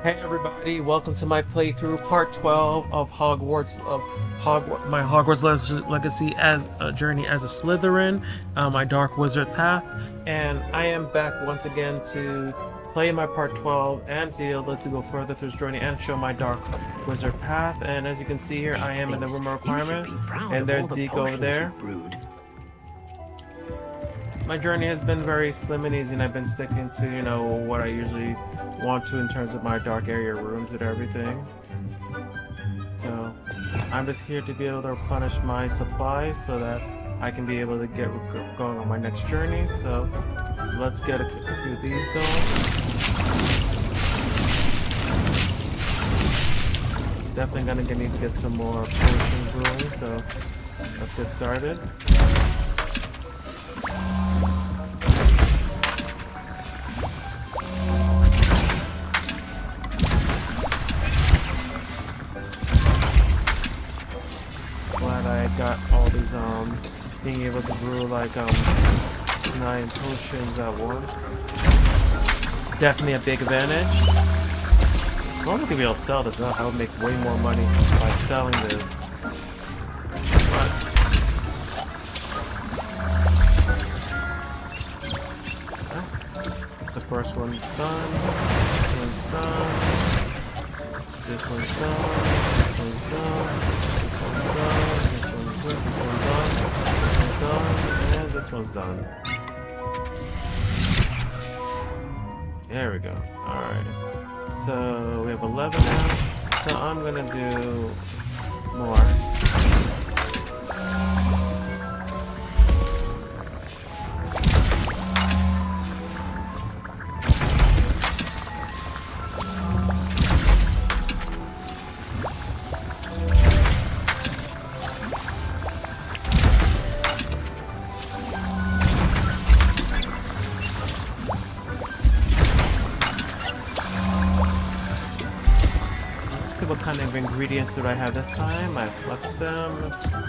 Hey everybody, welcome to my playthrough, part 12 of my Hogwarts Legacy as a journey as a Slytherin, my Dark Wizard path, and I am back once again to play my part 12 and to be able to go further through this journey and show my Dark Wizard path. And as you can see here, I am in the room of requirement, and there's Deke over there. My journey has been very slim and easy, and I've been sticking to, you know, what I usually want to in terms of my dark area rooms and everything. So I'm just here to be able to replenish my supplies so that I can be able to get going on my next journey. So let's get a few of these going. Definitely gonna need to get some more potion brewing, so let's get started. Got all these being able to brew like 9 potions at once. Definitely a big advantage. If only to be able to sell this up, I would make way more money by selling this. But the first one's done. This one's done. This one's done. This one's done. This one's done. This one's done. And this one's done. There we go. Alright. So we have 11 now. So I'm gonna do more. What kind of ingredients do I have this time? I flexed them,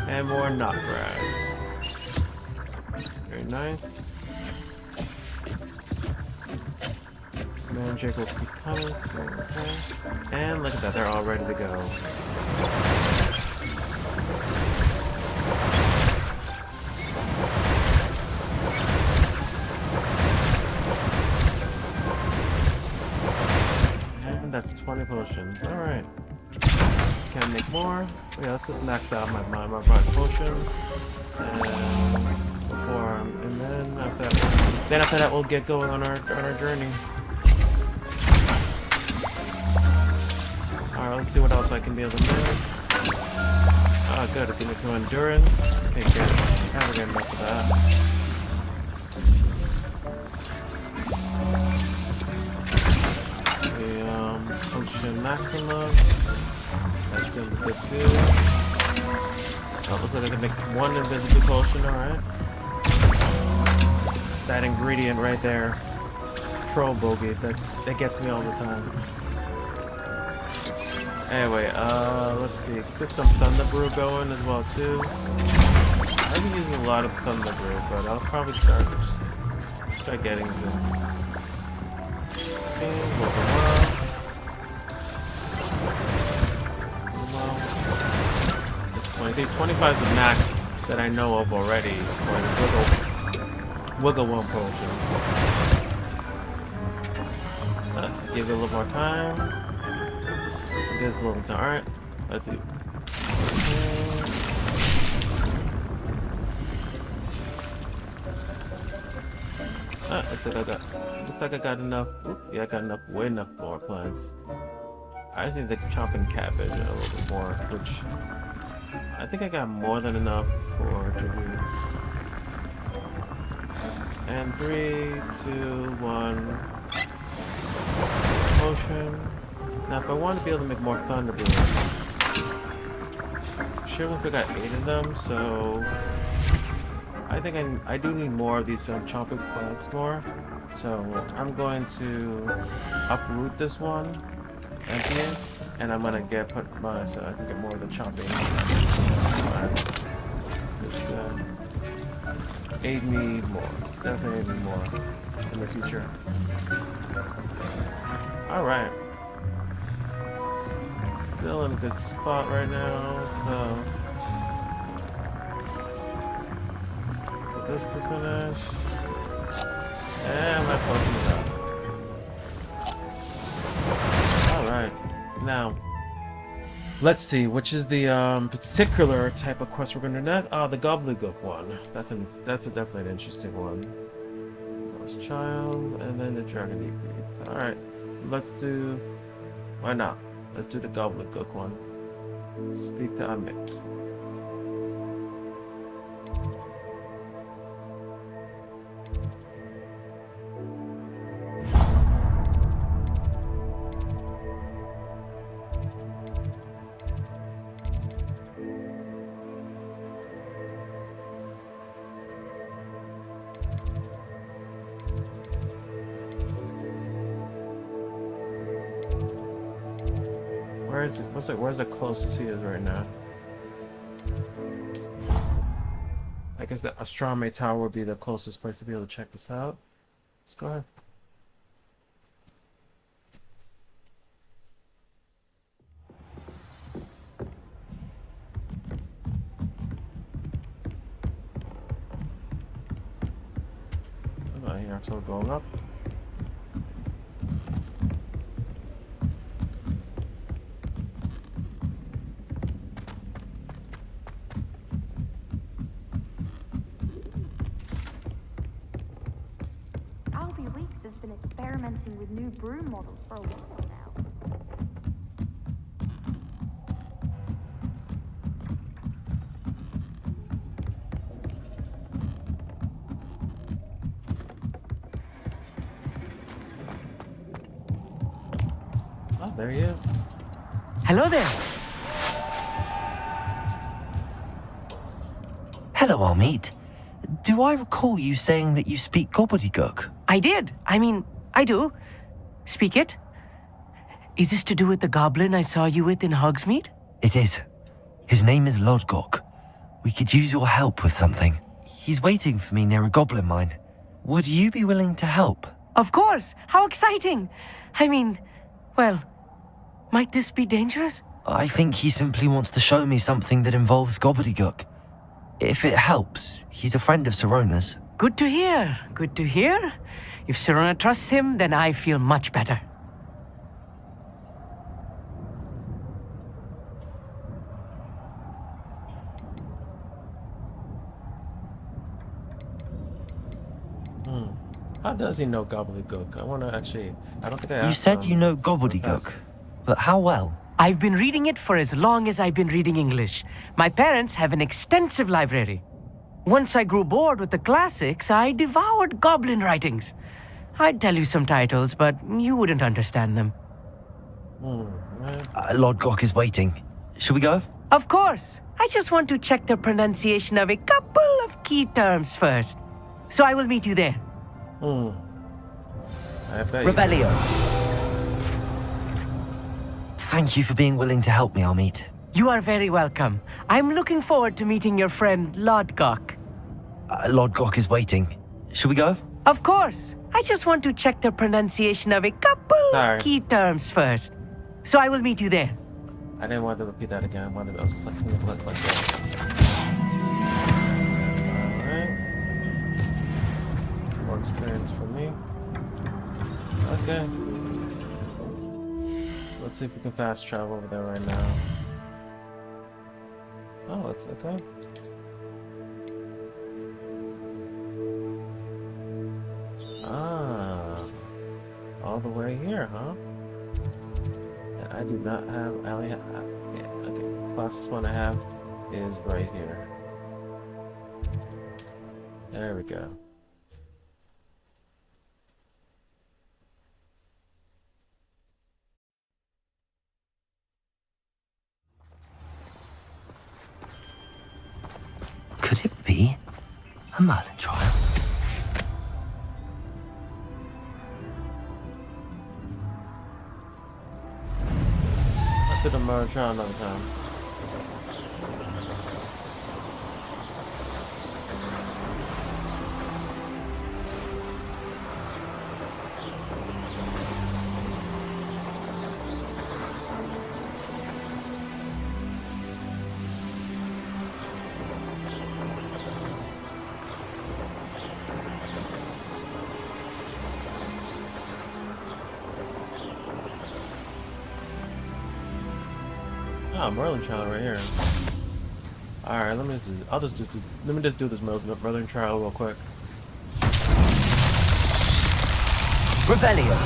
and more knot grass. Very nice. Magic will be coming, so okay. And look at that, they're all ready to go. And that's 20 potions, alright. Can I make more? Oh, yeah, let's just max out my potion. And then after that we'll get going on our journey. Alright, let's see what else I can be able to make. Oh good, I can make some endurance. Okay, good. I haven't got enough of that. Let's see, potion maximum. That's still good too. Oh, looks like I can make one invisible potion, alright. That ingredient right there. Troll bogey, that gets me all the time. Anyway, let's see. Took some thunder brew going as well too. I've been using a lot of thunder brew, but I'll probably start getting to. Okay, 25 is the max that I know of already for the wiggle one potions. Give it a little more time. Give us a little time. Alright, let's see. Looks like I got enough. Yeah, I got enough. Way enough more plants. I just need the chopping cabbage a little bit more, which I think I got more than enough for to do. And 3, 2, 1. Potion. Now, if I want to be able to make more thunder brew, sure if I got 8 of them, so I think I do need more of these chopping plants more. So I'm going to uproot this one, empty it, and I'm gonna so I can get more of the chopping plants. It's gonna aid me more. Definitely aid me more in the future. Alright. Still in a good spot right now, so for this to finish. And my Pokemon's up. Alright. Now let's see, which is the particular type of quest we're gonna do. The gobbledygook one. That's definitely an interesting one. Lost child, and then the dragon EP. Alright. Let's do, why not? Let's do the gobbledygook one. Speak to Amit. Where's the closest he is right now? I guess the astronomy tower would be the closest place to be able to check this out. Let's go ahead. Here, so going up. Experimenting with new brew models for a while now. Oh, there he is. Hello there. Hello, Amit. Do I recall you saying that you speak gobbledygook? I did. I do. Speak it. Is this to do with the goblin I saw you with in Hogsmeade? It is. His name is Lodgok. We could use your help with something. He's waiting for me near a goblin mine. Would you be willing to help? Of course. How exciting. Well, might this be dangerous? I think he simply wants to show me something that involves gobbledygook. If it helps, he's a friend of Sirona's. Good to hear. Good to hear. If Sirona trusts him, then I feel much better. How does he know gobbledygook? I want to actually... I don't think I asked You said him. you know gobbledygook, but how well? I've been reading it for as long as I've been reading English. My parents have an extensive library. Once I grew bored with the classics, I devoured goblin writings. I'd tell you some titles, but you wouldn't understand them. Lodgok is waiting. Should we go? Of course. I just want to check the pronunciation of a couple of key terms first. So I will meet you there. I bet Revelio. Thank you for being willing to help me, Amit. You are very welcome. I'm looking forward to meeting your friend, Lodgok. Lodgok is waiting. Should we go? Of course. I just want to check the pronunciation of a couple of key terms first. So I will meet you there. I didn't want to repeat that again. I was clicking the click like that. Alright. More experience for me. Okay. Let's see if we can fast travel over there right now. Oh, it's okay. All the way here, huh? And I do not have, I only have, yeah, okay. Fastest one I have is right here. There we go. Could it be a Merlin trial? To the Merlin trial another time. Ah, Merlin trial right here. All right, let me just do this Merlin trial real quick. Rebellion.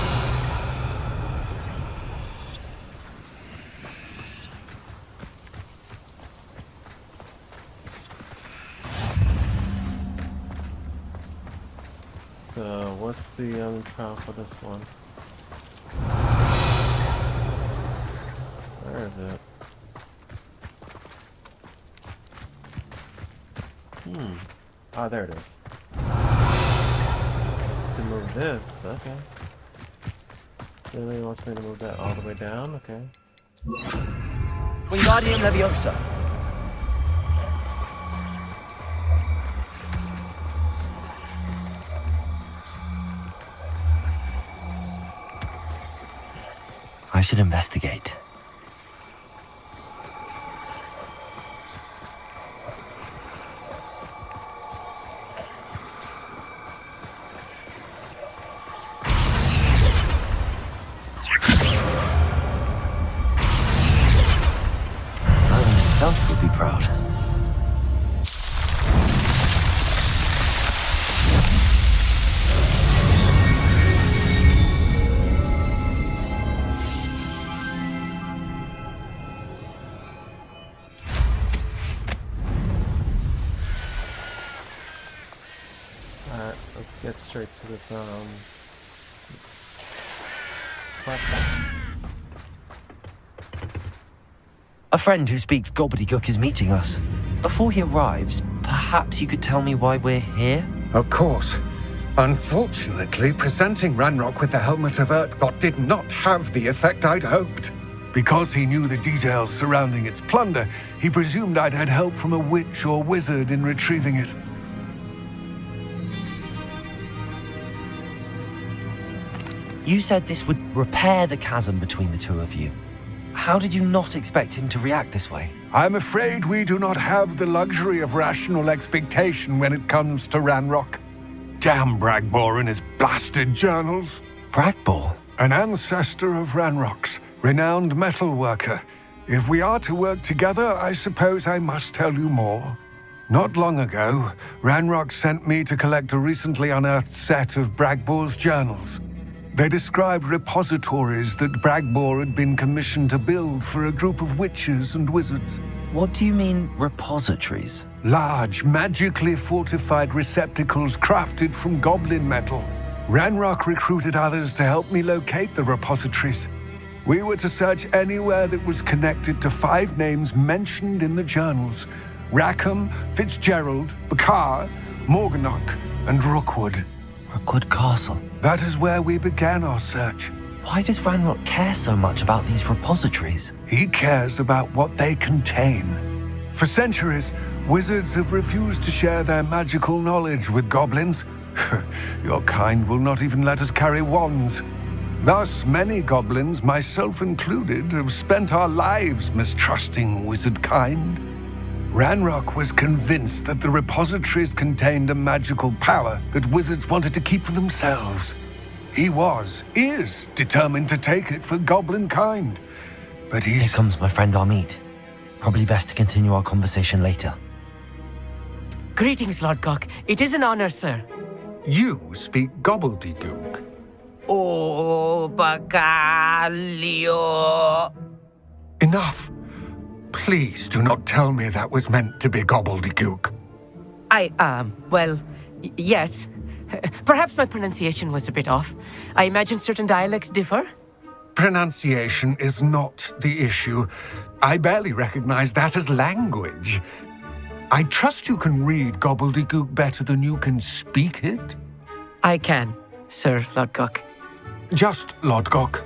So, what's the trial for this one? Where is it? Ah, there it is. It's to move this, okay. Really wants me to move that all the way down, okay. Wingardium Leviosa. I should investigate. Merlin himself would be proud. Alright, let's get straight to this quest. A friend who speaks gobbledygook is meeting us. Before he arrives, perhaps you could tell me why we're here? Of course. Unfortunately, presenting Ranrock with the Helmet of Urtkot did not have the effect I'd hoped. Because he knew the details surrounding its plunder, he presumed I'd had help from a witch or wizard in retrieving it. You said this would repair the chasm between the two of you. How did you not expect him to react this way? I'm afraid we do not have the luxury of rational expectation when it comes to Ranrock. Damn Bragbor and his blasted journals. Bragbor? An ancestor of Ranrock's, renowned metal worker. If we are to work together, I suppose I must tell you more. Not long ago, Ranrock sent me to collect a recently unearthed set of Bragbor's journals. They described repositories that Bragbor had been commissioned to build for a group of witches and wizards. What do you mean, repositories? Large, magically fortified receptacles crafted from goblin metal. Ranrock recruited others to help me locate the repositories. We were to search anywhere that was connected to 5 names mentioned in the journals: Rackham, Fitzgerald, Bakar, Morganach, and Rookwood. Rookwood Castle. That is where we began our search. Why does Ranrock care so much about these repositories? He cares about what they contain. For centuries, wizards have refused to share their magical knowledge with goblins. Your kind will not even let us carry wands. Thus, many goblins, myself included, have spent our lives mistrusting wizard kind. Ranrock was convinced that the repositories contained a magical power that wizards wanted to keep for themselves. He is determined to take it for goblin kind. But Here comes my friend Amit. Probably best to continue our conversation later. Greetings, Lord Cock. It is an honor, sir. You speak gobbledygook. Oh, Bacalio. Enough. Please do not tell me that was meant to be gobbledygook. Yes. Perhaps my pronunciation was a bit off. I imagine certain dialects differ. Pronunciation is not the issue. I barely recognize that as language. I trust you can read gobbledygook better than you can speak it? I can, Sir Lord Cock. Just Lodgok.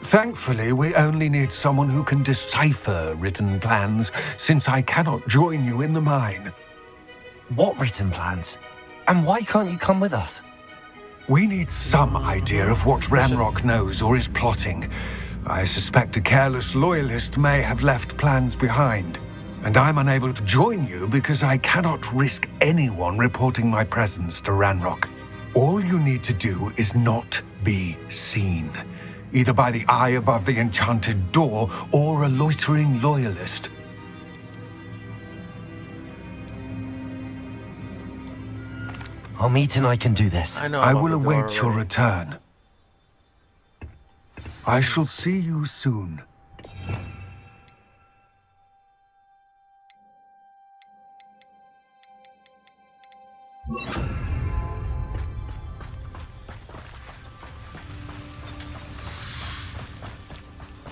Thankfully, we only need someone who can decipher written plans, since I cannot join you in the mine. What written plans? And why can't you come with us? We need some idea of what Ranrock knows or is plotting. I suspect a careless loyalist may have left plans behind. And I'm unable to join you because I cannot risk anyone reporting my presence to Ranrock. All you need to do is not be seen. either by the eye above the enchanted door or a loitering loyalist. Amit and I can do this. I know. I about will the door await your already. return. I shall see you soon.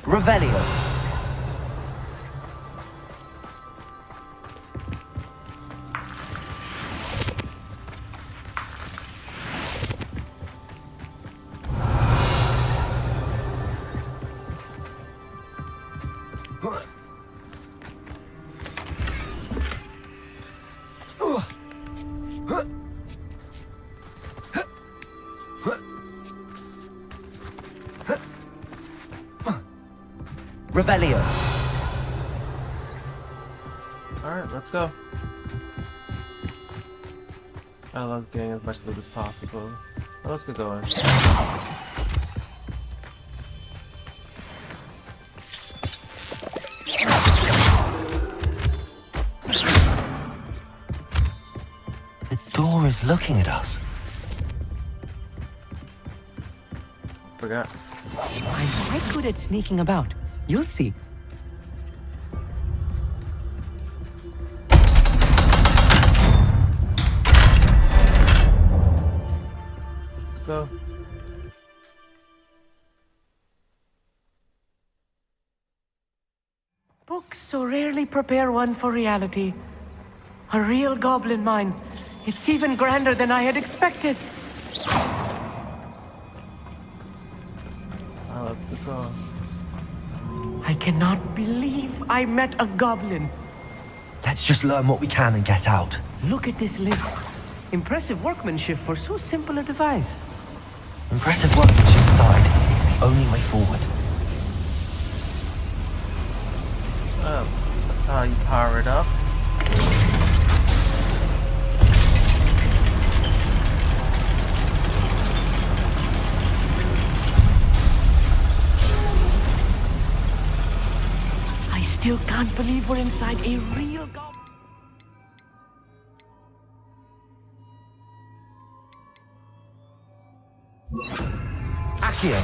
Revelio. Revelio. Alright, let's go. I love getting as much loot as possible. Well, let's get going. The door is looking at us. Forgot. I'm quite good at sneaking about. You'll see. Let's go. Books so rarely prepare one for reality. A real goblin mine. It's even grander than I had expected. Alright, let's get going. I cannot believe I met a goblin. Let's just learn what we can and get out. Look at this lift. Impressive workmanship for so simple a device. Impressive workmanship aside, it's the only way forward. Oh, that's how you power it up. I still can't believe we're inside a real goblin. Accio.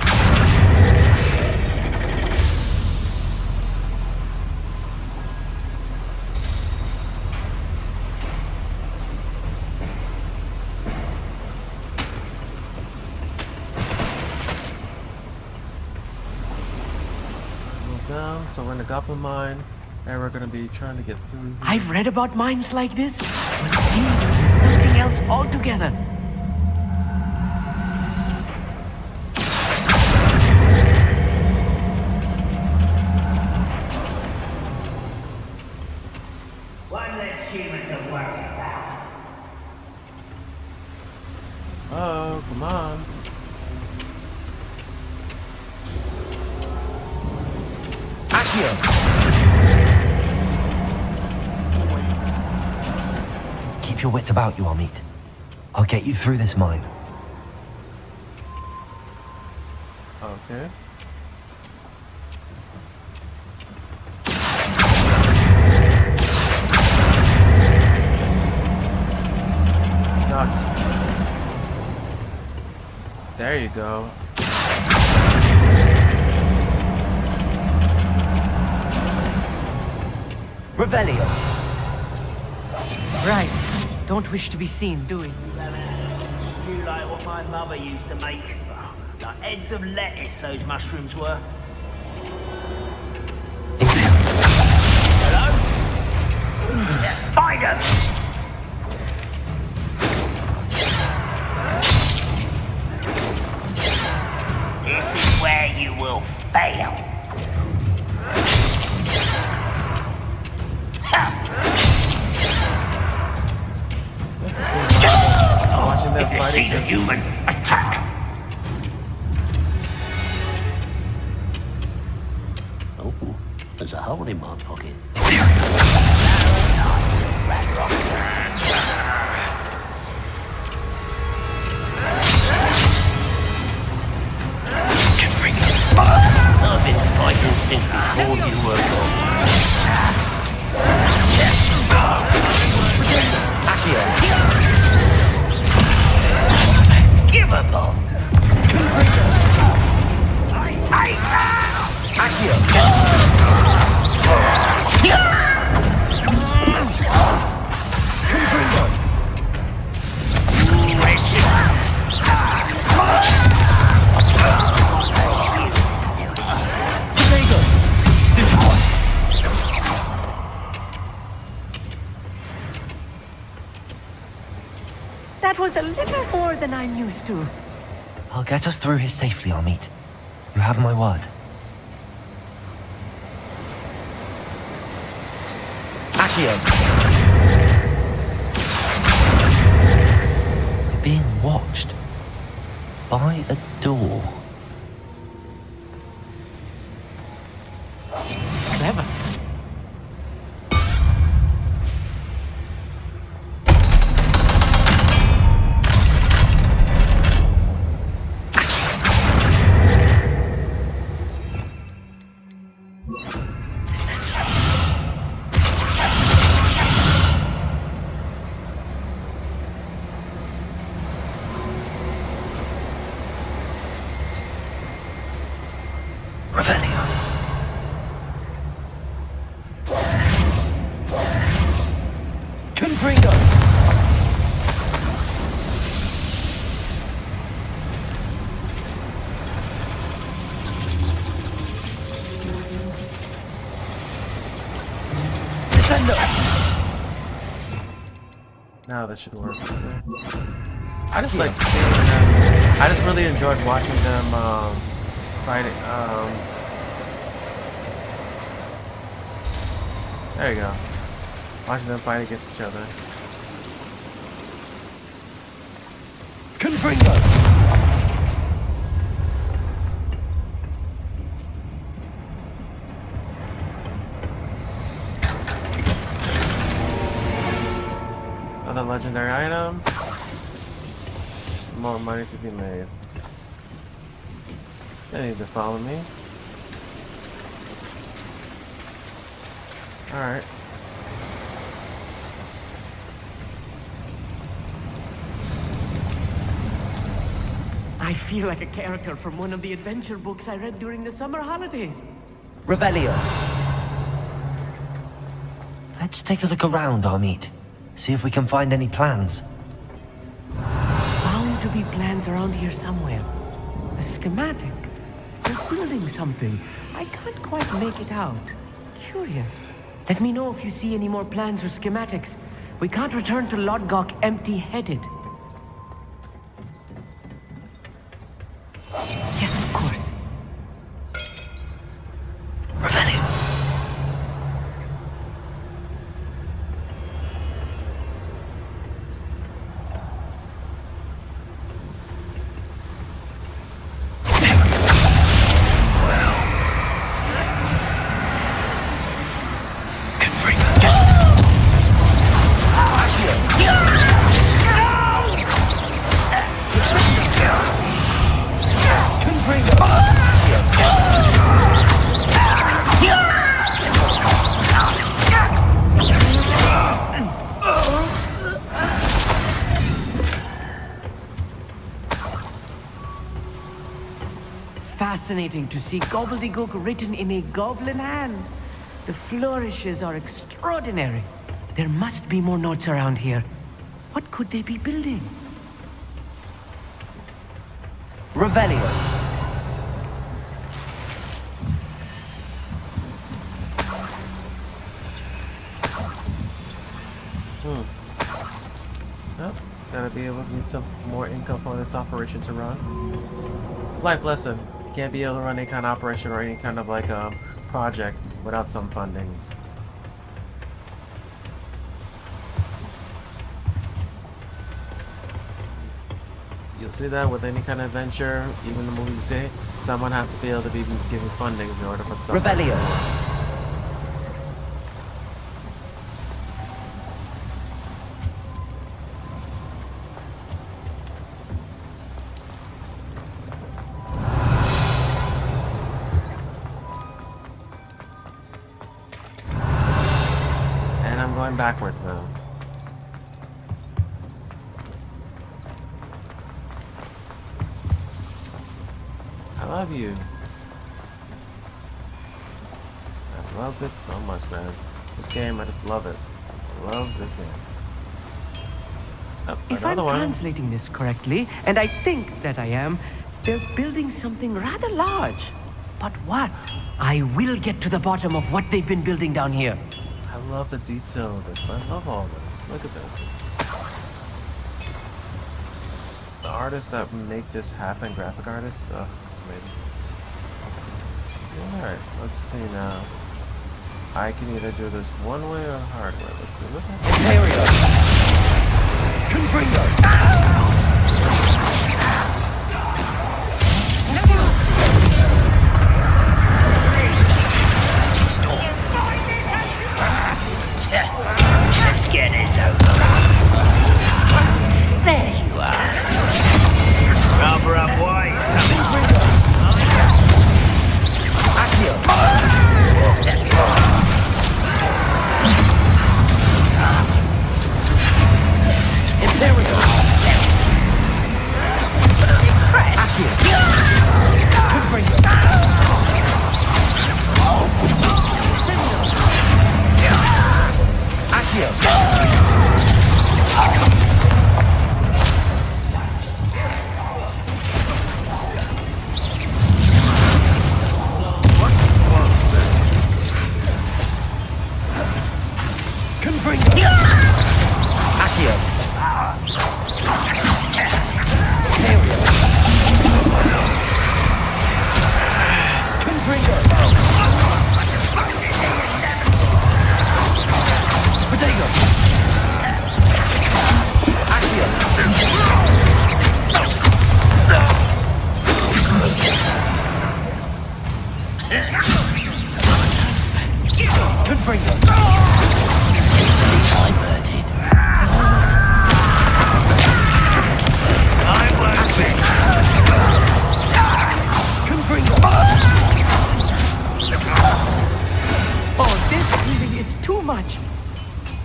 Move down. So we're in the goblin mine, and we're gonna be trying to get through here. I've read about mines like this, but seeing it is something else altogether. One less human to worry about. Oh, come on. Accio. Keep your wits about you, Amit. I'll get you through this mine. Okay. Sucks. There you go. Revelio. Right. Don't wish to be seen, do we? You like what my mother used to make? Like heads of lettuce, those mushrooms were. Hello? Yeah, find 'em! This is where you will fail. Watching that If you fight see each the other. human, attack! Oh, there's a hole in my pocket. my consent before you were born. Accio. Unforgivable. Accio. That was a little more than I'm used to. I'll get us through here safely, Amit. You have my word. Accio. We're being watched by a door. Clever. Revelio. Confringo. Descendo. Now that should work. I just like seeing them. I just really enjoyed watching them fighting. There you go. Watching them fight against each other. Confringo. Another legendary item. More money to be made. They need to follow me. Alright. I feel like a character from one of the adventure books I read during the summer holidays. Revelio. Let's take a look around, Amit. See if we can find any plans. Bound to be plans around here somewhere. A schematic. They're building something. I can't quite make it out. Curious. Let me know if you see any more plans or schematics. We can't return to Lodgok empty-headed. Yes, of course. Revelio. Fascinating to see gobbledygook written in a goblin hand. The flourishes are extraordinary. There must be more notes around here. What could they be building? Revelio. Well, gotta be able to get some more income for this operation to run. Life lesson. You can't be able to run any kind of operation or any kind of like project without some fundings. You'll see that with any kind of adventure, even the movies you say, someone has to be able to be giving fundings in order for something. Revelio. going backwards now. I love you. I love this so much, man. This game, I just love it. I love this game. Oh, If I'm another one. translating this correctly, and I think that I am, they're building something rather large. But what? I will get to the bottom of what they've been building down here. I love the detail of this. I love all this. Look at this. The artists that make this happen, graphic artists, oh, it's amazing. Alright, let's see now. I can either do this one way or hard way. Let's see. What happens? There we go. Confringo. Let's get this over. There you are. Rather unwise, There we go.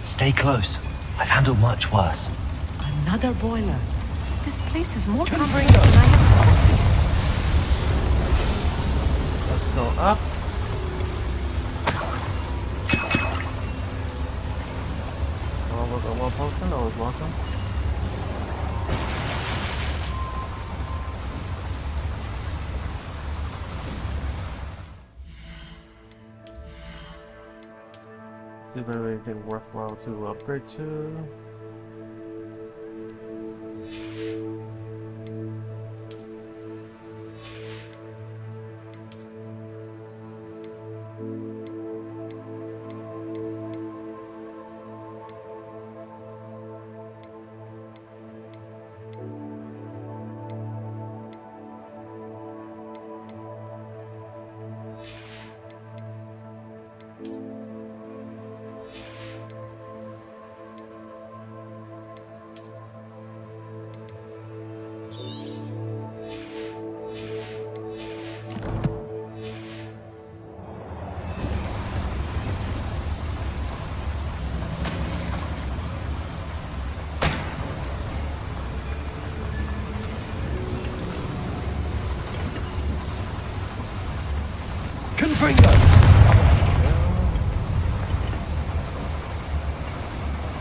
Stay close. I've handled much worse. Another boiler. This place is more complex than I had expected. Let's go up. Oh, look at one person. Always welcome. See if there's anything worthwhile to upgrade to.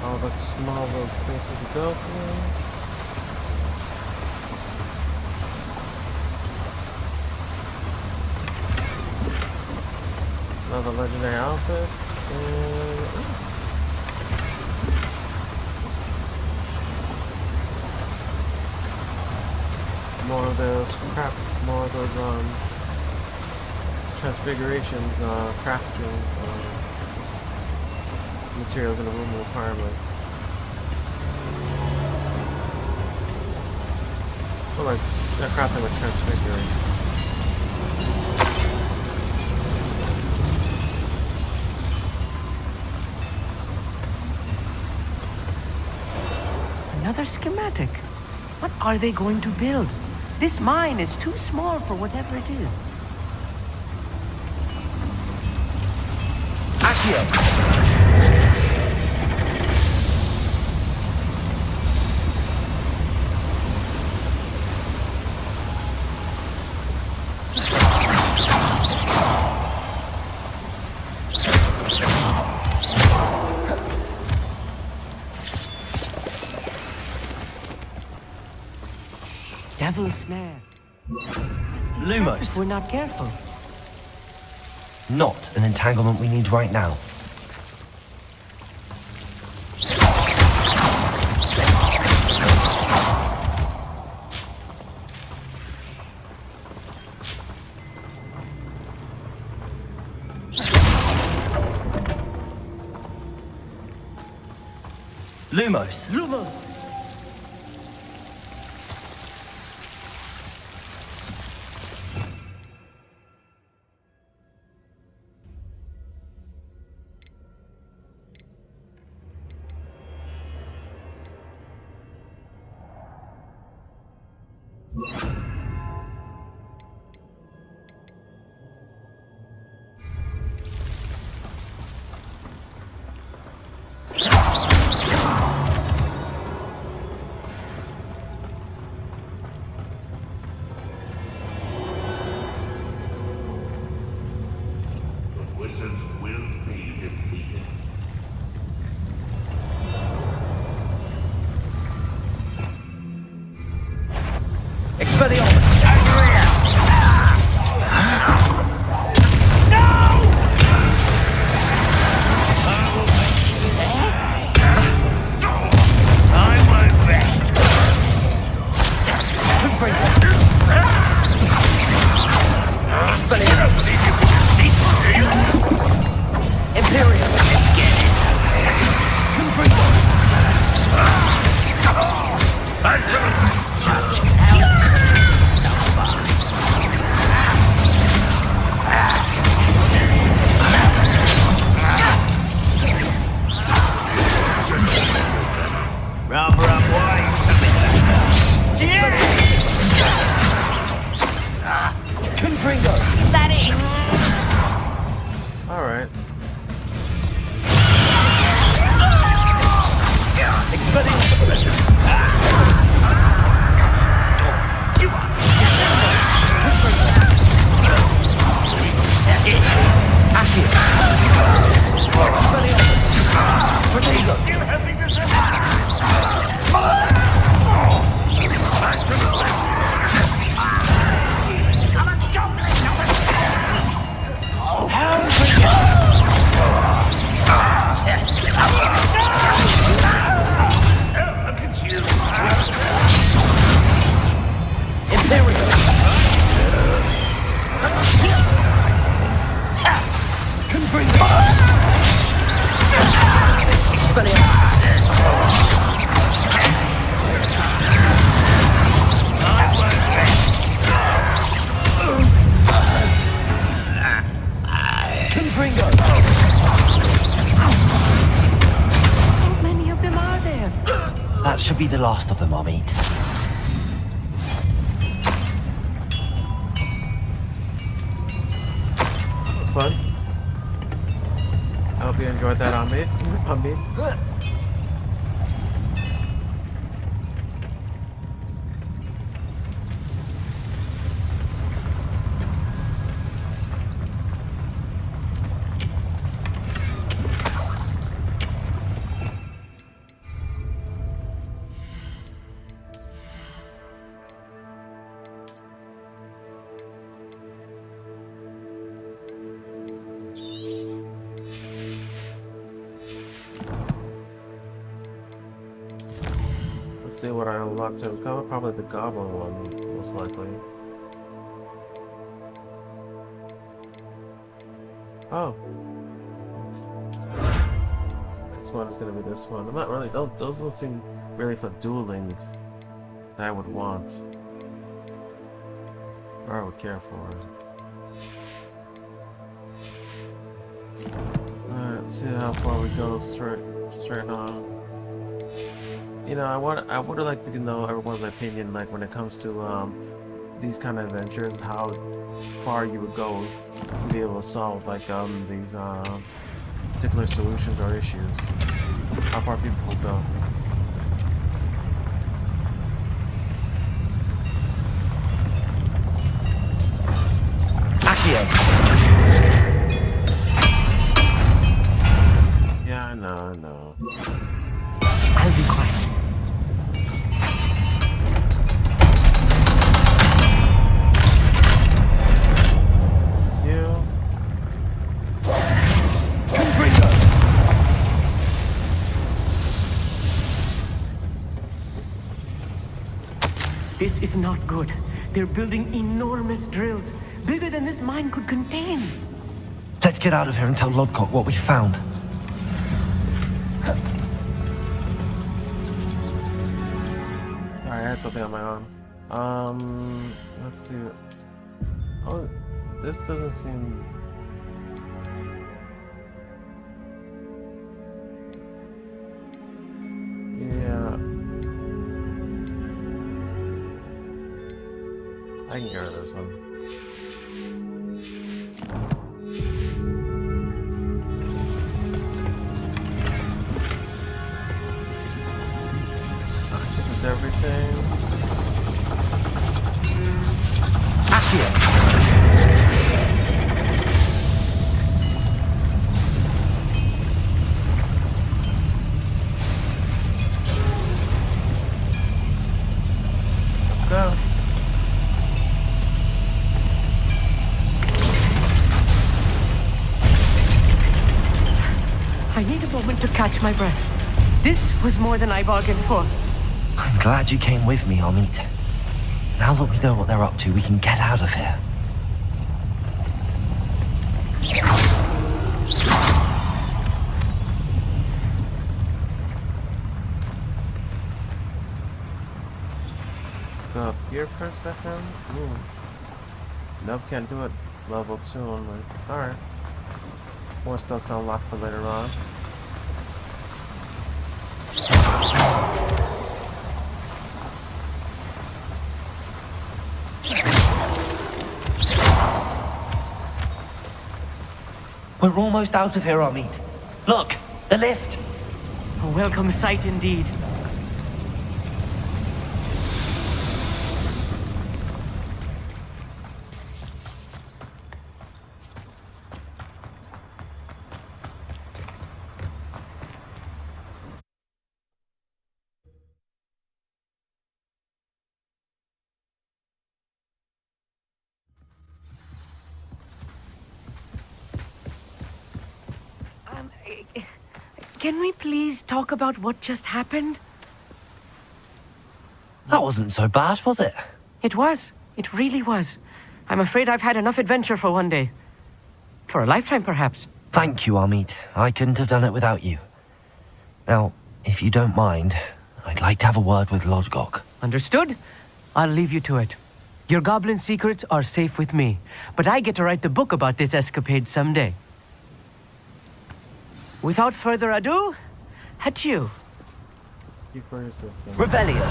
All the small little spaces to go through. Another legendary outfit. And more of those crap, more of those transfigurations, crafting materials in the room requirement. Well, like they're crafting with transfiguring. Another schematic. What are they going to build? This mine is too small for whatever it is. devil's snare. Nasty stuff Lumos. if we're not careful. Not an entanglement we need right now. Lumos. Lumos! The wizards will be defeated. Expelliarmus! Alright. How many of them are there? That should be the last of them, I'll meet. That was fun. I hope you enjoyed that, Amit. Let's see what I unlocked to recover. Probably the goblin one, most likely. Oh. This one is gonna be this one. I'm not really, those don't seem really for dueling that I would want. Or I would care for. Alright, let's see how far we go straight on. You know, I would like to know everyone's opinion, like when it comes to these kind of adventures, how far you would go to be able to solve like these particular solutions or issues. How far people will go. Yeah, I know. I'll be quiet. This is not good. They're building enormous drills, bigger than this mine could contain. Let's get out of here and tell Lodgok what we found. Alright, I had something on my arm. Let's see. Oh, this doesn't seem... Yeah. I can get rid of this one. That's everything. Let's go. I need a moment to catch my breath. This was more than I bargained for. I'm glad you came with me, Amit. Now that we know what they're up to, we can get out of here. Let's go up here for a second. Ooh. Nope, can't do it. Level 2 only. Alright. More stuff to unlock for later on. We're almost out of here, Amit. Look, the lift. A welcome sight indeed. Can we please talk about what just happened? That wasn't so bad, was it? It was. It really was. I'm afraid I've had enough adventure for one day. For a lifetime, perhaps. Thank you, Amit. I couldn't have done it without you. Now, if you don't mind, I'd like to have a word with Lodgok. Understood? I'll leave you to it. Your goblin secrets are safe with me, but I get to write the book about this escapade someday. Without further ado, adieu. Thank you for your assistance. Revelio.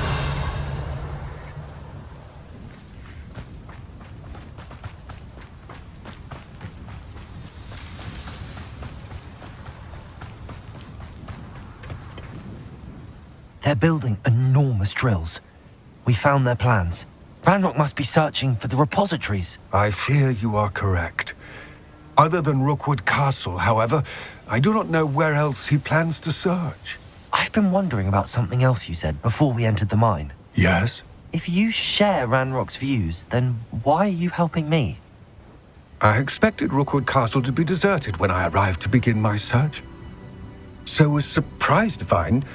They're building enormous drills. We found their plans. Ranrock must be searching for the repositories. I fear you are correct. Other than Rookwood Castle, however, I do not know where else he plans to search. I've been wondering about something else you said before we entered the mine. Yes? If you share Ranrock's views, then why are you helping me? I expected Rookwood Castle to be deserted when I arrived to begin my search. So was surprised to find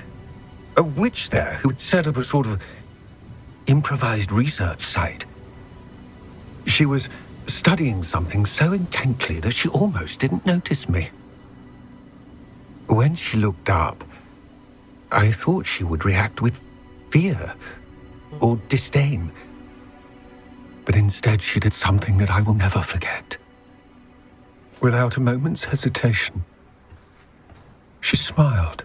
a witch there who had set up a sort of improvised research site. She was studying something so intently that she almost didn't notice me. When she looked up, I thought she would react with fear or disdain. But instead she did something that I will never forget. Without a moment's hesitation, she smiled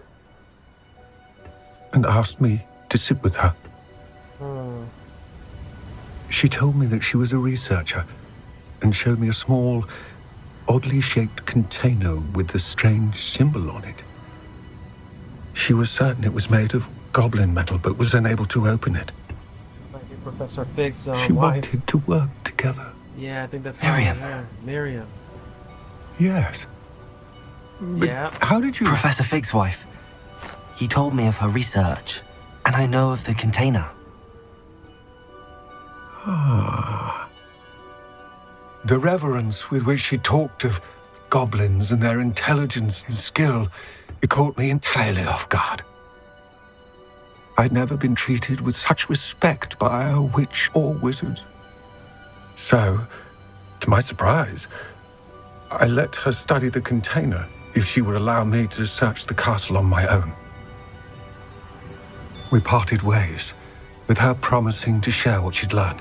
and asked me to sit with her. She told me that she was a researcher and showed me a small, oddly shaped container with a strange symbol on it. She was certain it was made of goblin metal, but was unable to open it. Might be Professor Fig's She wife. wanted to work together. Yeah, I think that's Miriam. her. Miriam. Yes. But Yeah. how did you... Professor Fig's wife. He told me of her research, and I know of the container. The reverence with which she talked of goblins and their intelligence and skill, it caught me entirely off guard. I'd never been treated with such respect by a witch or wizard. So, to my surprise, I let her study the container if she would allow me to search the castle on my own. We parted ways, with her promising to share what she'd learned.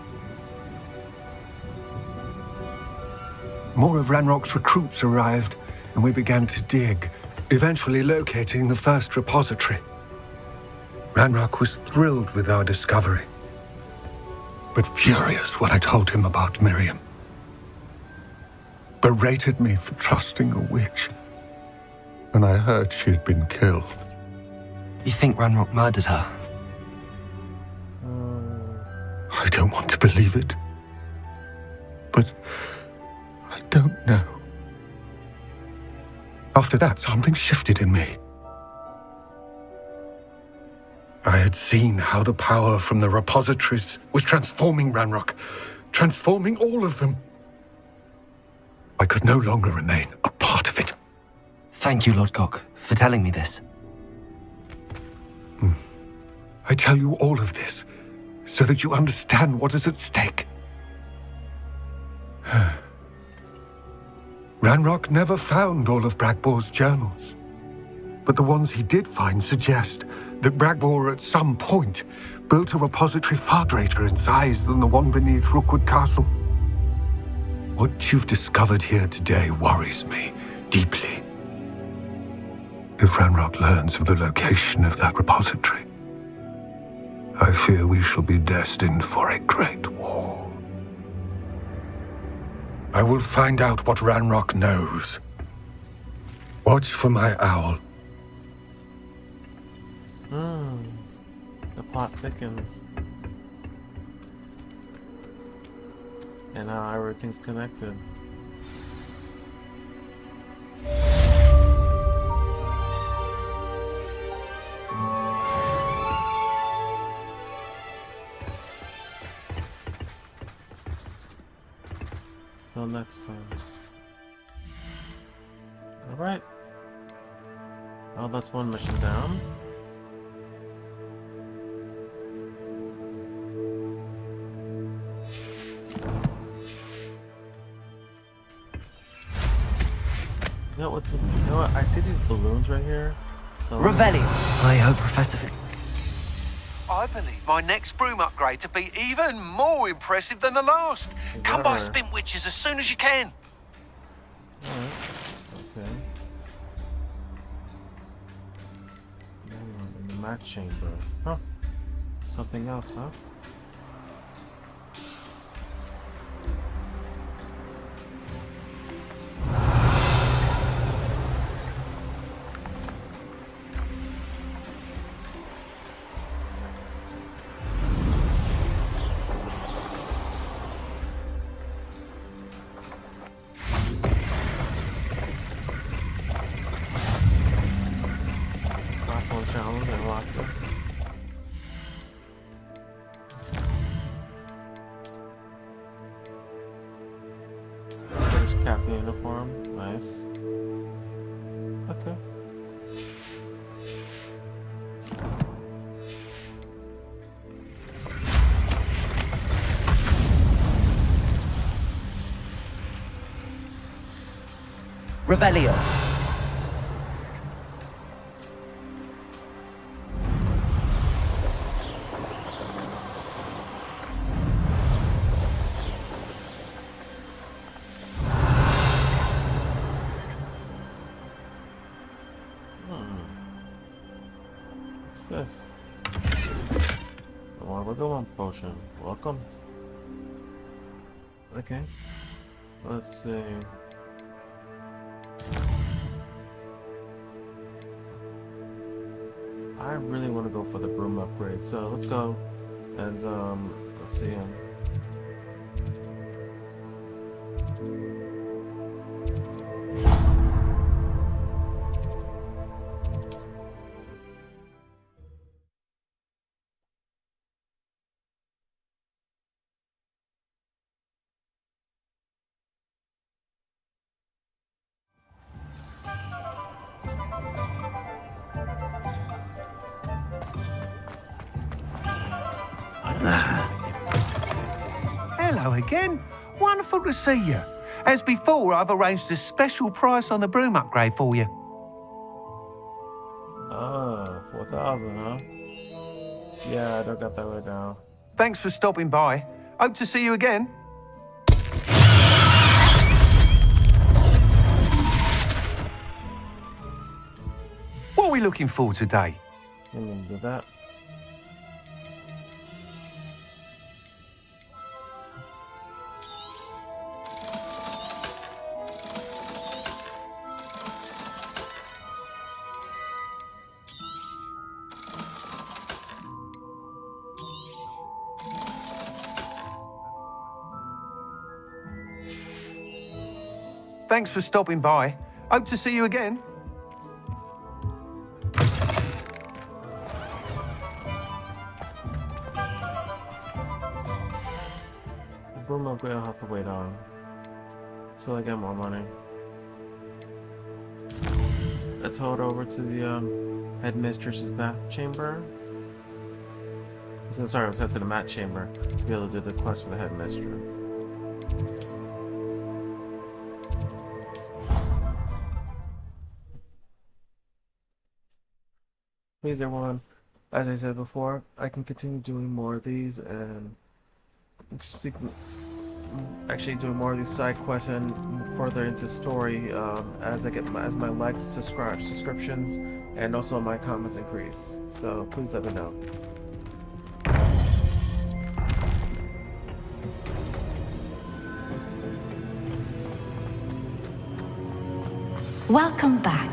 More of Ranrock's recruits arrived, and we began to dig, eventually locating the first repository. Ranrock was thrilled with our discovery, but furious when I told him about Miriam. Berated me for trusting a witch, and I heard she'd been killed. You think Ranrock murdered her? I don't want to believe it, but I don't know. After that, something shifted in me. I had seen how the power from the repositories was transforming Ranrock, transforming all of them. I could no longer remain a part of it. Thank you, Lord Cock, for telling me this. I tell you all of this so that you understand what is at stake. Ranrock never found all of Bragbor's journals, but the ones he did find suggest that Bragbor at some point built a repository far greater in size than the one beneath Rookwood Castle. What you've discovered here today worries me deeply. If Ranrock learns of the location of that repository, I fear we shall be destined for a great war. I will find out what Ranrock knows. Watch for my owl. The plot thickens. And now everything's connected. Till next time. Alright. Well, that's one mission down. You know what's? You know what? I see these balloons right here. So Revelio. I hope Professor I believe my next broom upgrade to be even more impressive than the last. Come by right? Spin Witches as soon as you can. Alright. Okay. In the Mac chamber. Huh. Something else, huh? Platform challenge unlocked it. British captain uniform. Nice. Okay. Revelio. What's this? Oh, we're going potion. Welcome. Okay. Let's see. I really want to go for the broom upgrade, so let's go and let's see him. Hello again. Wonderful to see you. As before, I've arranged a special price on the broom upgrade for you. Oh, 4,000, huh? Yeah, I don't got that right now. Thanks for stopping by. Hope to see you again. What are we looking for today? Let me do that. Thanks for stopping by. Hope to see you again. The broom upgrade I'll have to wait on. So I get more money. Let's hold over to the headmistress's bath chamber. So, sorry, let's head to the mat chamber to be able to do the quest for the headmistress. Please, everyone, as I said before, I can continue doing more of these and actually doing more of these side quests and further into story as my likes, subscriptions, and also my comments increase. So please let me know. Welcome back.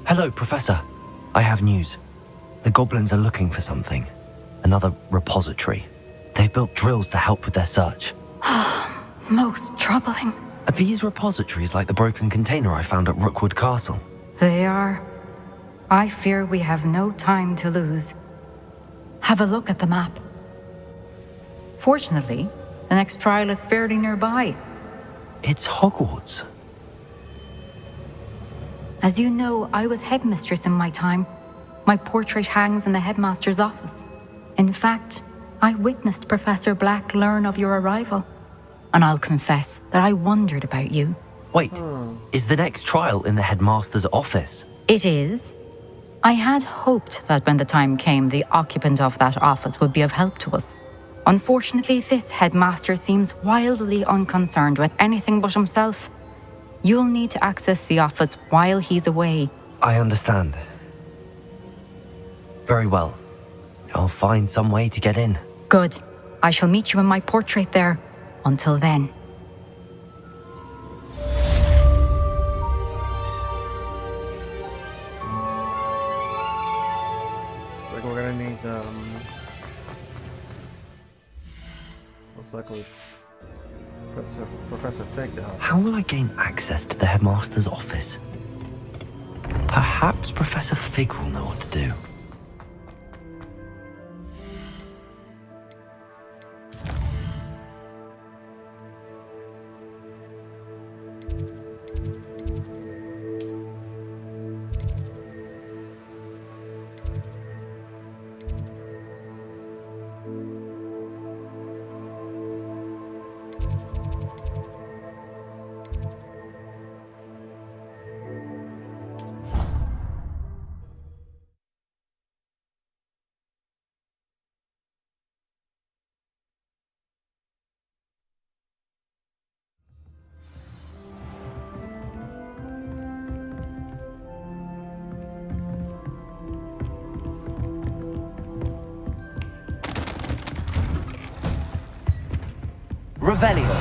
Hello, Professor. I have news. The goblins are looking for something. Another repository. They've built drills to help with their search. Most troubling. Are these repositories like the broken container I found at Rookwood Castle? They are. I fear we have no time to lose. Have a look at the map. Fortunately, the next trial is fairly nearby. It's Hogwarts. As you know, I was headmistress in my time. My portrait hangs in the headmaster's office. In fact, I witnessed Professor Black learn of your arrival. And I'll confess that I wondered about you. Wait, is the next trial in the headmaster's office? It is. I had hoped that when the time came, the occupant of that office would be of help to us. Unfortunately, this headmaster seems wildly unconcerned with anything but himself. You'll need to access the office while he's away. I understand. Very well. I'll find some way to get in. Good. I shall meet you in my portrait there. Until then. Like we're gonna need most likely Professor Fig to help. How will I gain access to the headmaster's office? Perhaps Professor Fig will know what to do. Revelio.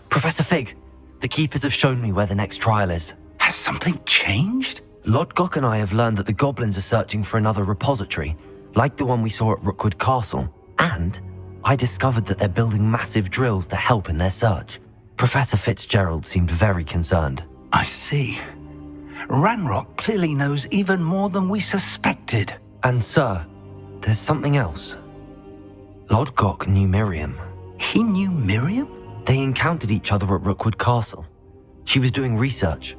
Professor Fig, the Keepers have shown me where the next trial is. Has something changed? Lodgok and I have learned that the goblins are searching for another repository, like the one we saw at Rookwood Castle. And I discovered that they're building massive drills to help in their search. Professor Fitzgerald seemed very concerned. I see. Ranrock clearly knows even more than we suspected. And sir, there's something else. Lodgok knew Miriam. He knew Miriam? They encountered each other at Rookwood Castle. She was doing research.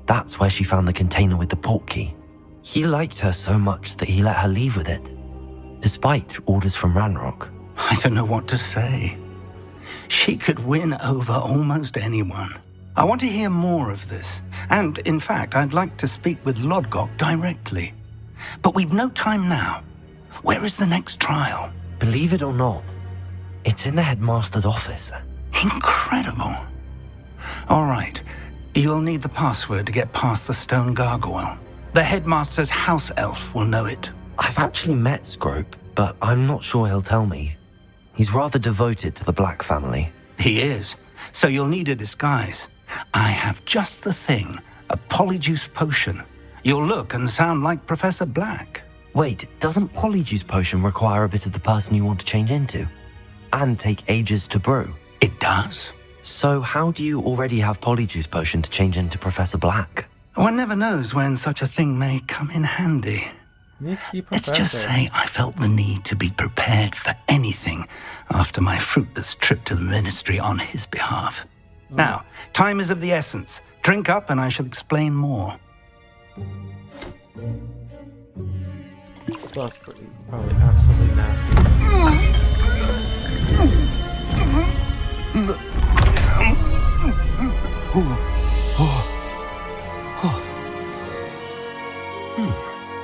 That's where she found the container with the portkey. He liked her so much that he let her leave with it, despite orders from Ranrock. I don't know what to say. She could win over almost anyone. I want to hear more of this. And, in fact, I'd like to speak with Lodgok directly. But we've no time now. Where is the next trial? Believe it or not, it's in the headmaster's office. Incredible. All right. You'll need the password to get past the stone gargoyle. The headmaster's house elf will know it. I've actually met Scrope, but I'm not sure he'll tell me. He's rather devoted to the Black family. He is. So you'll need a disguise. I have just the thing. A polyjuice potion. You'll look and sound like Professor Black. Wait, doesn't Polyjuice Potion require a bit of the person you want to change into? And take ages to brew? It does. So how do you already have Polyjuice Potion to change into Professor Black? One never knows when such a thing may come in handy. Let's just say I felt the need to be prepared for anything after my fruitless trip to the ministry on his behalf. Now, time is of the essence. Drink up and I shall explain more. That's probably absolutely nasty.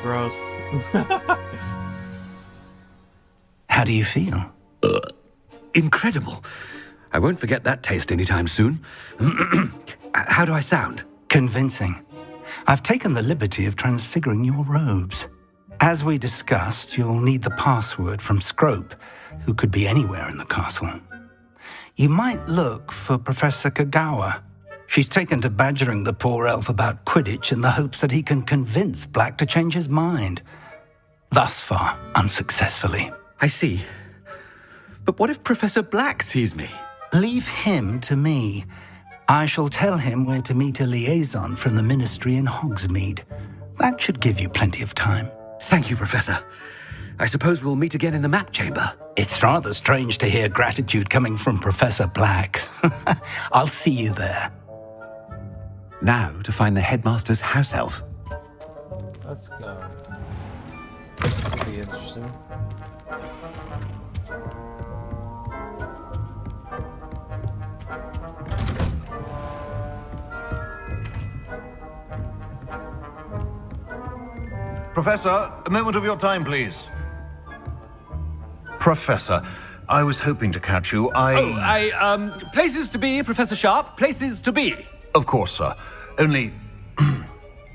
Gross. How do you feel? Incredible. I won't forget that taste anytime soon. How do I sound? Convincing. I've taken the liberty of transfiguring your robes. As we discussed, you'll need the password from Scrope, who could be anywhere in the castle. You might look for Professor Kagawa. She's taken to badgering the poor elf about Quidditch in the hopes that he can convince Black to change his mind. Thus far, unsuccessfully. I see. But what if Professor Black sees me? Leave him to me. I shall tell him where to meet a liaison from the ministry in Hogsmeade. That should give you plenty of time. Thank you, Professor. I suppose we'll meet again in the map chamber. It's rather strange to hear gratitude coming from Professor Black. I'll see you there. Now to find the headmaster's house elf. Let's go. This will be interesting. Professor, a moment of your time, please. Professor, I was hoping to catch you. Places to be, Professor Sharp. Places to be. Of course, sir. Only,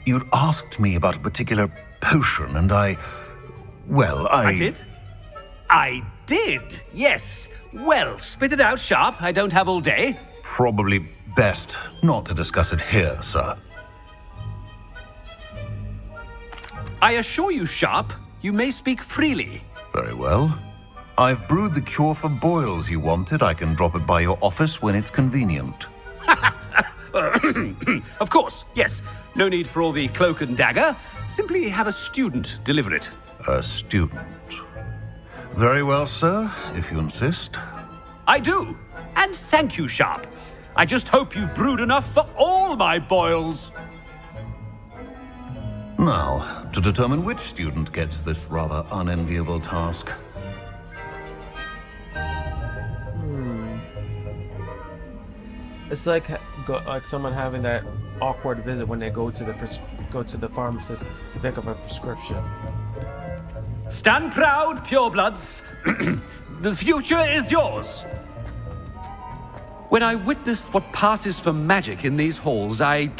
you'd asked me about a particular potion, and I did? I did, yes. Well, spit it out, Sharp. I don't have all day. Probably best not to discuss it here, sir. I assure you, Sharp, you may speak freely. Very well. I've brewed the cure for boils you wanted. I can drop it by your office when it's convenient. Of course, yes. No need for all the cloak and dagger. Simply have a student deliver it. A student. Very well, sir, if you insist. I do. And thank you, Sharp. I just hope you've brewed enough for all my boils. Now, to determine which student gets this rather unenviable task. It's like someone having that awkward visit when they go to the pharmacist to pick up a prescription. Stand proud, purebloods. The future is yours. When I witness what passes for magic in these halls, I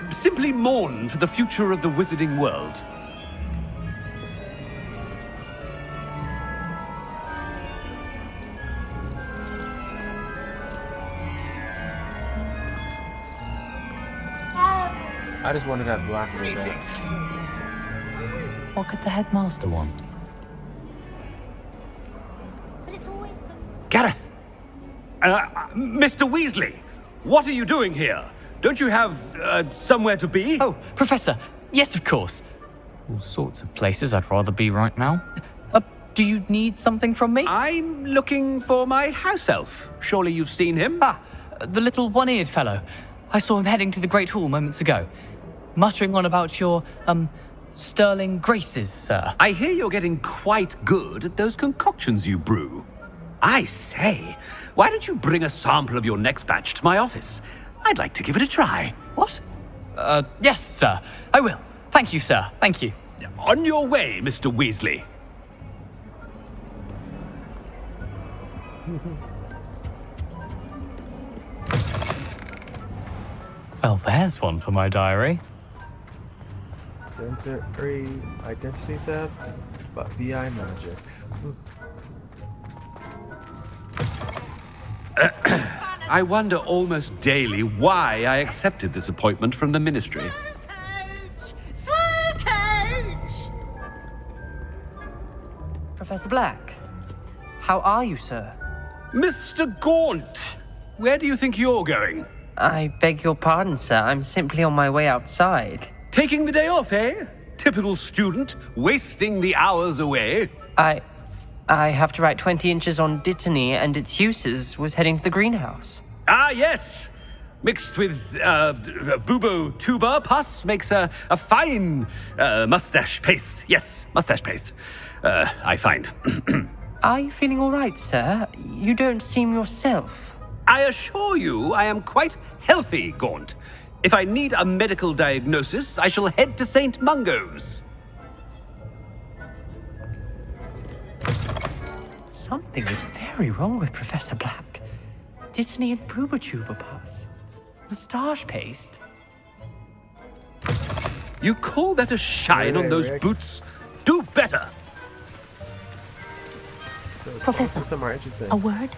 simply mourn for the future of the wizarding world. I just wanted that black to be there. What could the headmaster want? Gareth! Mr. Weasley, what are you doing here? Don't you have somewhere to be? Oh, Professor, yes, of course. All sorts of places I'd rather be right now. Do you need something from me? I'm looking for my house elf. Surely you've seen him? Ah, the little one-eared fellow. I saw him heading to the Great Hall moments ago, muttering on about your, sterling graces, sir. I hear you're getting quite good at those concoctions you brew. I say, why don't you bring a sample of your next batch to my office? I'd like to give it a try. What? Yes, sir. I will. Thank you, sir. Thank you. On your way, Mr. Weasley. Well, there's one for my diary. Identity theft, but VI magic. I wonder almost daily why I accepted this appointment from the Ministry. Professor Black, how are you, sir? Mr. Gaunt, where do you think you're going? I beg your pardon, sir. I'm simply on my way outside. Taking the day off, eh? Typical student, wasting the hours away. I have to write 20 inches on Dittany and its uses. Was heading to the greenhouse. Ah, yes. Mixed with bubo tuber pus makes a fine mustache paste. Yes, mustache paste. I find. Are you feeling all right, sir? You don't seem yourself. I assure you I am quite healthy, Gaunt. If I need a medical diagnosis, I shall head to St. Mungo's. Something is very wrong with Professor Black. Dittany and bubo pus. Moustache paste. You call that a shine on those Rick. boots? Do better! Professor, Some are interesting. a word?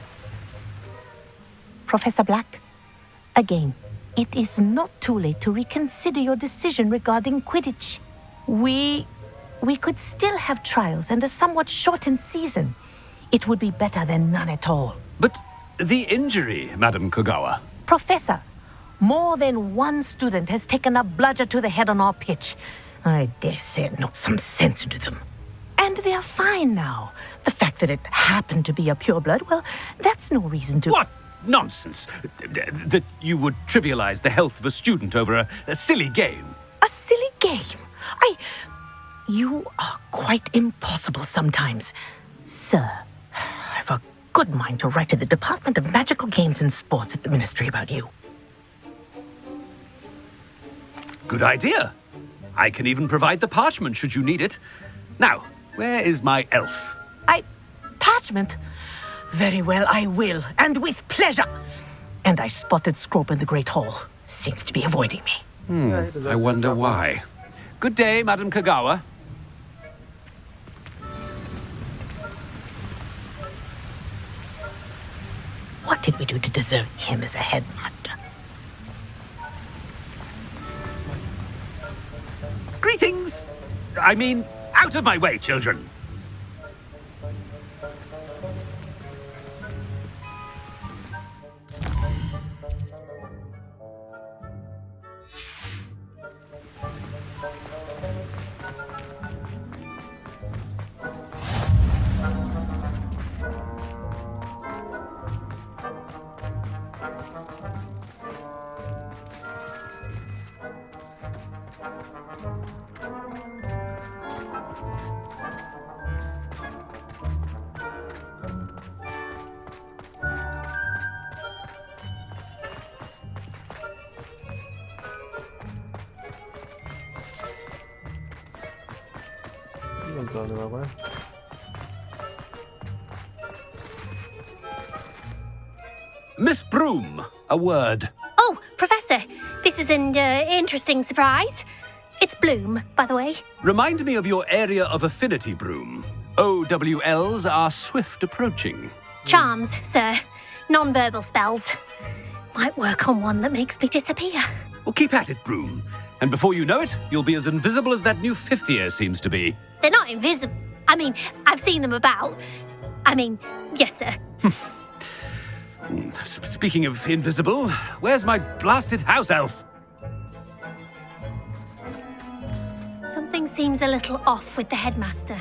Professor Black, again, it is not too late to reconsider your decision regarding Quidditch. We could still have trials and a somewhat shortened season. It would be better than none at all. But the injury, Madam Kogawa. Professor, more than one student has taken a bludger to the head on our pitch. I dare say it knocked some sense into them. And they're fine now. The fact that it happened to be a pureblood, well, that's no reason to... What nonsense! That you would trivialize the health of a student over a silly game. A silly game? You are quite impossible sometimes. Sir, I've a good mind to write to the Department of Magical Games and Sports at the Ministry about you. Good idea. I can even provide the parchment should you need it. Now, where is my elf? Parchment? Very well, I will, and with pleasure. And I spotted Scrope in the Great Hall. Seems to be avoiding me. I wonder why. Good day, Madam Kogawa. What did we do to deserve him as a headmaster? Greetings! I mean, out of my way, children! What's going the wrong way? Miss Broom, a word. Oh, Professor, this is an interesting surprise. It's Bloom, by the way. Remind me of your area of affinity, Broom. OWLs are swift approaching. Charms, sir. Non-verbal spells. Might work on one that makes me disappear. Well, keep at it, Broom. And before you know it, you'll be as invisible as that new fifth year seems to be. They're not invisible. I mean, I've seen them about. I mean, yes, sir. Speaking of invisible, where's my blasted house elf? Something seems a little off with the headmaster.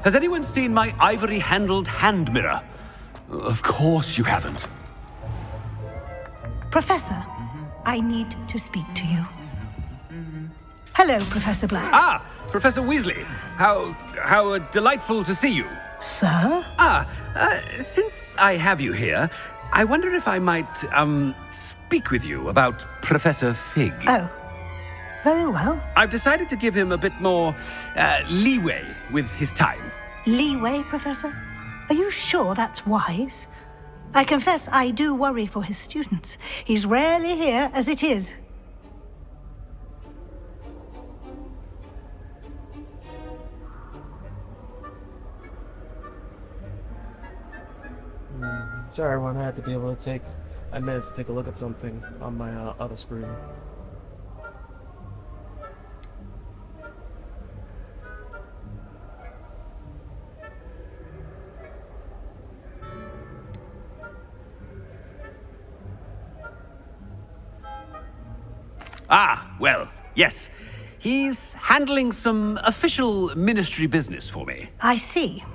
Has anyone seen my ivory-handled hand mirror? Of course you haven't. Professor, I need to speak to you. Hello, Professor Black. Ah, Professor Weasley. How delightful to see you. Sir? Since I have you here, I wonder if I might, speak with you about Professor Fig. Oh, very well. I've decided to give him a bit more, leeway with his time. Leeway, Professor? Are you sure that's wise? I confess I do worry for his students. He's rarely here as it is. Sorry, everyone. I had to be able to take a minute to take a look at something on my other screen. Ah, well, yes. He's handling some official ministry business for me. I see.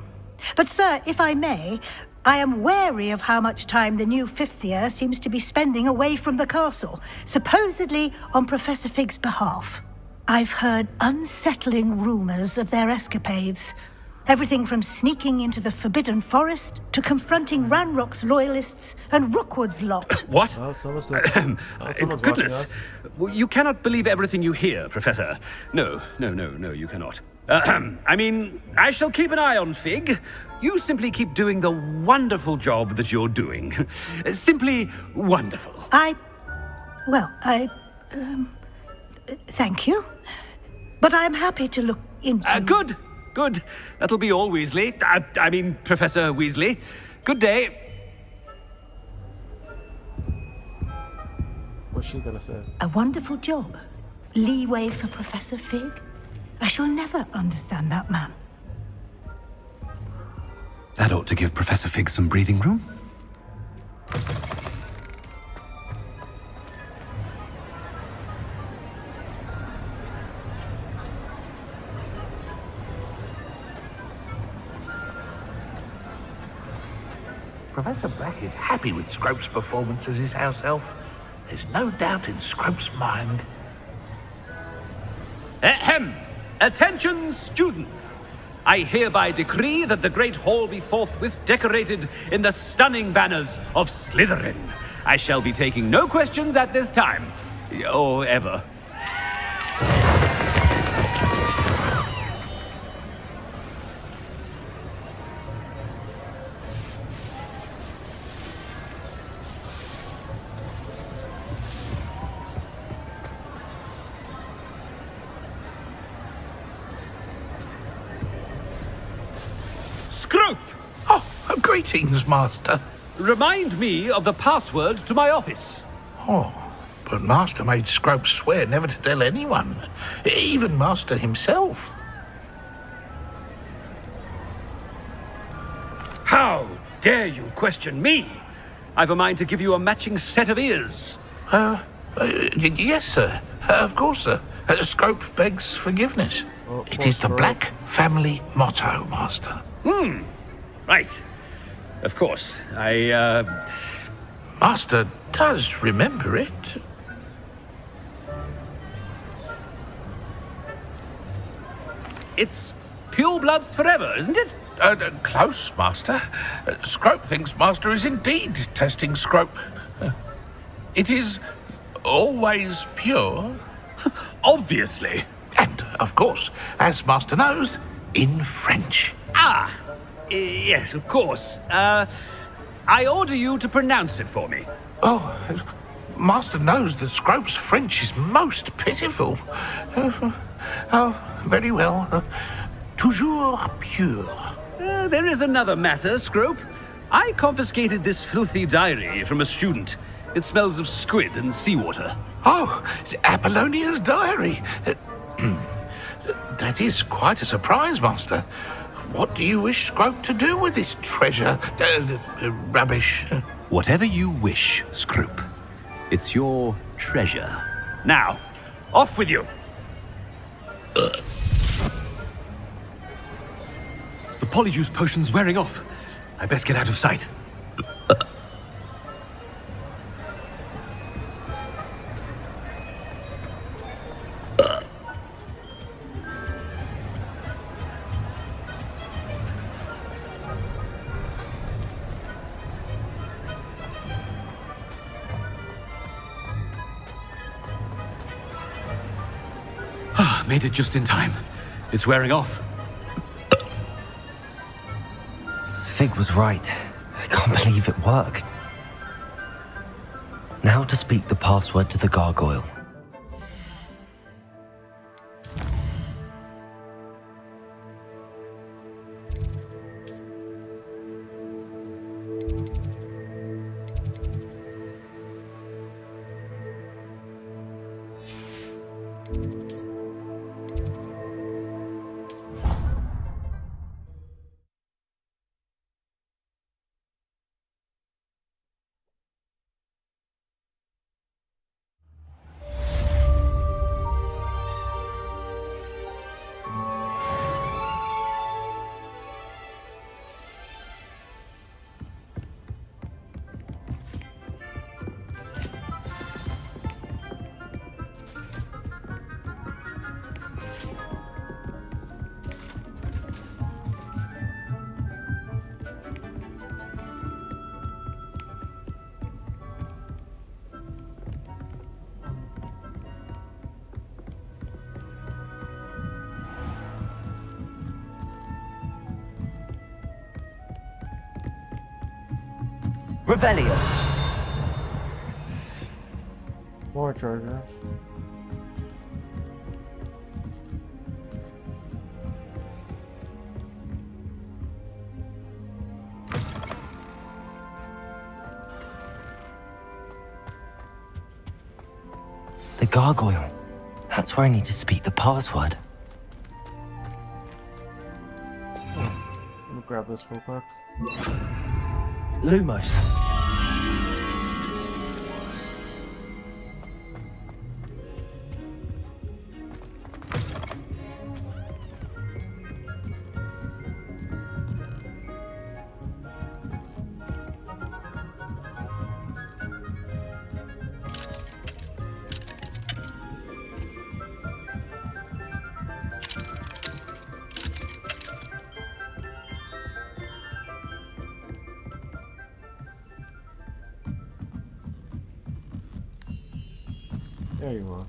But, sir, if I may, I am wary of how much time the new fifth year seems to be spending away from the castle, supposedly on Professor Fig's behalf. I've heard unsettling rumors of their escapades. Everything from sneaking into the Forbidden Forest to confronting Ranrock's loyalists and Rookwood's lot. What? Oh, someone's watching Goodness. us. Well, you cannot believe everything you hear, Professor. No, you cannot. I mean, I shall keep an eye on Fig. You simply keep doing the wonderful job that you're doing. Simply wonderful. Thank you. But I'm happy to look into... Good. That'll be all, Weasley. I mean, Professor Weasley. Good day. What's she gonna say? A wonderful job. Leeway for Professor Fig. I shall never understand that man. That ought to give Professor Fig some breathing room. Professor Black is happy with Scrope's performance as his house elf. There's no doubt in Scrope's mind. Ahem! Attention, students! I hereby decree that the Great Hall be forthwith decorated in the stunning banners of Slytherin. I shall be taking no questions at this time. Or ever. Scrope! Oh, greetings, Master. Remind me of the password to my office. Oh, but Master made Scrope swear never to tell anyone, even Master himself. How dare you question me? I've a mind to give you a matching set of ears. Yes, sir. Of course, sir. Scrope begs forgiveness. It is the Black family motto, Master. Right. Of course. Master does remember it. It's purebloods forever, isn't it? Close, Master. Scrope thinks Master is indeed testing Scrope. It is always pure. Obviously. And, of course, as Master knows, in French. Yes, of course. I order you to pronounce it for me. Oh, Master knows that Scrope's French is most pitiful. Very well. Toujours pure. There is another matter, Scrope. I confiscated this filthy diary from a student. It smells of squid and seawater. Oh, Apollonia's diary. That is quite a surprise, Master. What do you wish Scrope to do with this treasure? Rubbish. Whatever you wish, Scrope. It's your treasure. Now, off with you. polyjuice potion's wearing off. I best get out of sight. Made it just in time. It's wearing off. Fig was right. I can't believe it worked. Now to speak the password to the gargoyle. Revelio. More chargers. The gargoyle. That's where I need to speak the password. Let me grab this real quick. Lumos. There you are.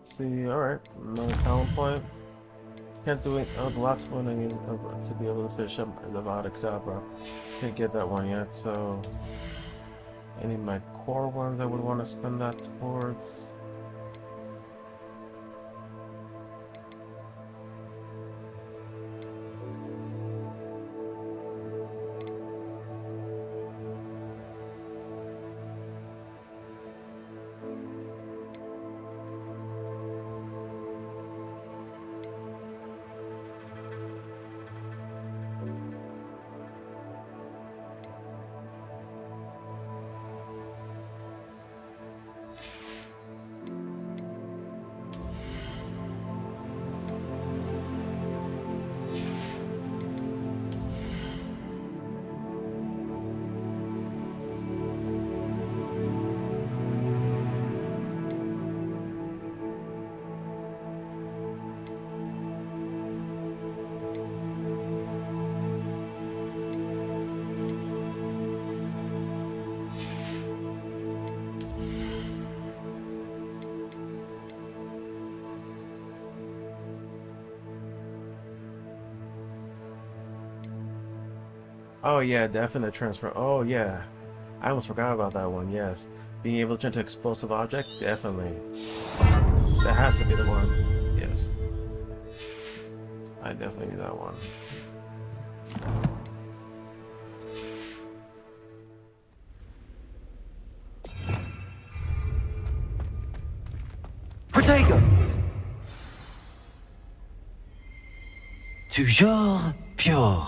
See, alright, another talent point. Can't do it. Oh, the last one I need to be able to finish up the Avada Kedavra. Can't get that one yet, so any of my core ones I would want to spend that towards. Oh yeah, definite transfer. Oh yeah. I almost forgot about that one, yes. Being able to turn to explosive object? Definitely. That has to be the one. Yes. I definitely need that one. Protego! Toujours pure.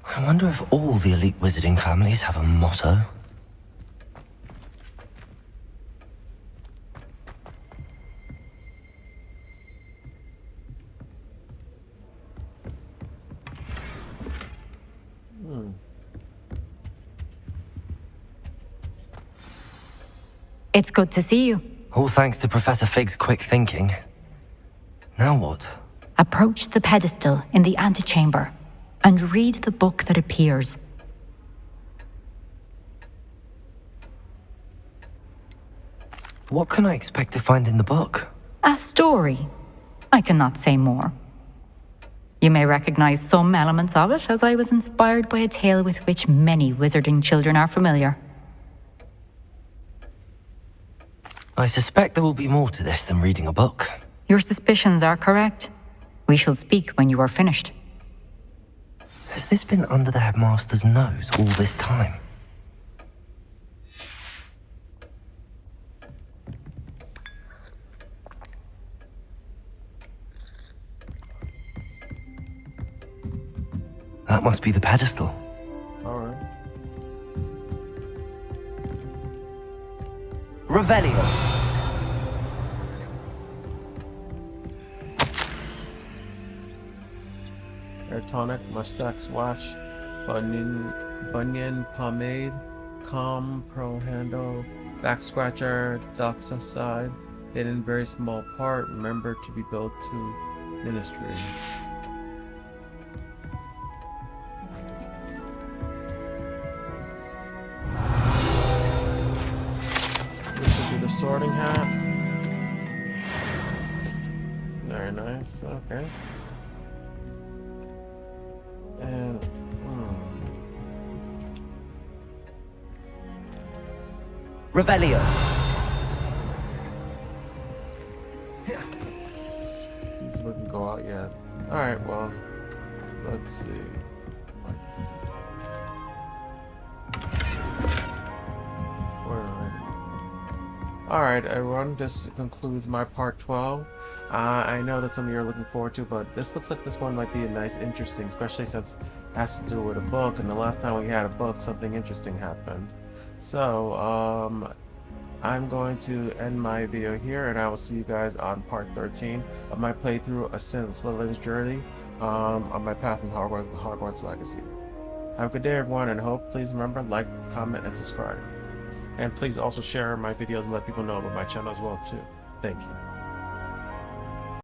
I wonder if all the elite wizarding families have a motto. It's good to see you. All thanks to Professor Fig's quick thinking. Now what? Approach the pedestal in the antechamber and read the book that appears. What can I expect to find in the book? A story. I cannot say more. You may recognize some elements of it, as I was inspired by a tale with which many wizarding children are familiar. I suspect there will be more to this than reading a book. Your suspicions are correct. We shall speak when you are finished. Has this been under the headmaster's nose all this time? That must be the pedestal. Alright. Revelio. Hair tonic, mustache wash, bunion pomade, comb, pearl handle, back scratcher, doxa side, hidden very small part, remember to be built to ministry. This would be the sorting hat. Very nice, okay. And Revelio. Since we can go out yet. Alright, well, let's see. Alright, everyone, this concludes my part 12. I know that some of you are looking forward to, but this looks like this one might be a nice, interesting, especially since it has to do with a book, and the last time we had a book, something interesting happened. So, I'm going to end my video here, and I will see you guys on part 13 of my playthrough of Slytherin's journey on my path in Hogwarts Legacy. Have a good day, everyone, and hope, please remember, like, comment, and subscribe. And please also share my videos and let people know about my channel as well, too. Thank you.